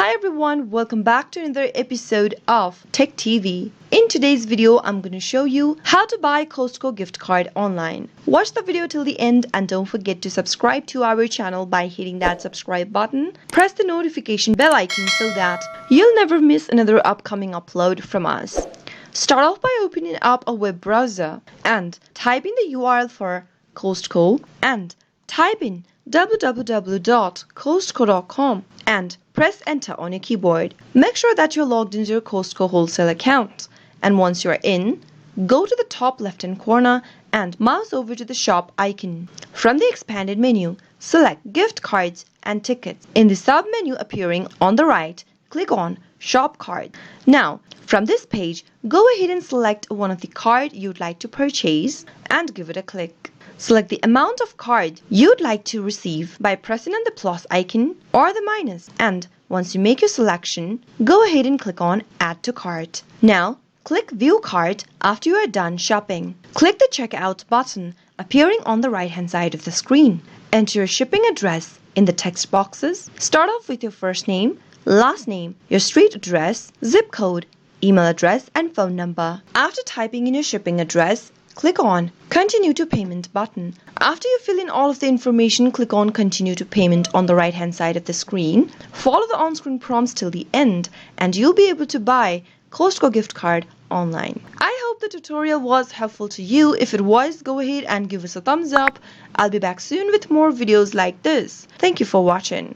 Hi everyone, welcome back to another episode of Tech TV. In today's video, I'm going to show you how to buy Costco gift card online. Watch the video till the end and don't forget to subscribe to our channel by hitting that subscribe button. Press the notification bell icon so that you'll never miss another upcoming upload from us. Start off by opening up a web browser and type in the URL for Costco and type in www.costco.com and press enter on your keyboard. Make sure that you're logged into your Costco wholesale account, and once you're in, go to the top left hand corner and mouse over to the shop icon. From the expanded menu, select gift cards and tickets. In the sub menu appearing on the right, click on shop card. Now from this page, go ahead and select one of the card you'd like to purchase and give it a click. Select the amount of card you'd like to receive by pressing on the plus icon or the minus, and once you make your selection, go ahead and click on Add to Cart. Now, click View Cart after you are done shopping. Click the Checkout button appearing on the right-hand side of the screen. Enter your shipping address in the text boxes. Start off with your first name, last name, your street address, zip code, email address, and phone number. After typing in your shipping address, click on Continue to Payment button. After you fill in all of the information, click on Continue to Payment on the right hand side of the screen. Follow the on-screen prompts till the end and you'll be able to buy Costco gift card online. I hope the tutorial was helpful to you. If it was, go ahead and give us a thumbs up. I'll be back soon with more videos like this. Thank you for watching.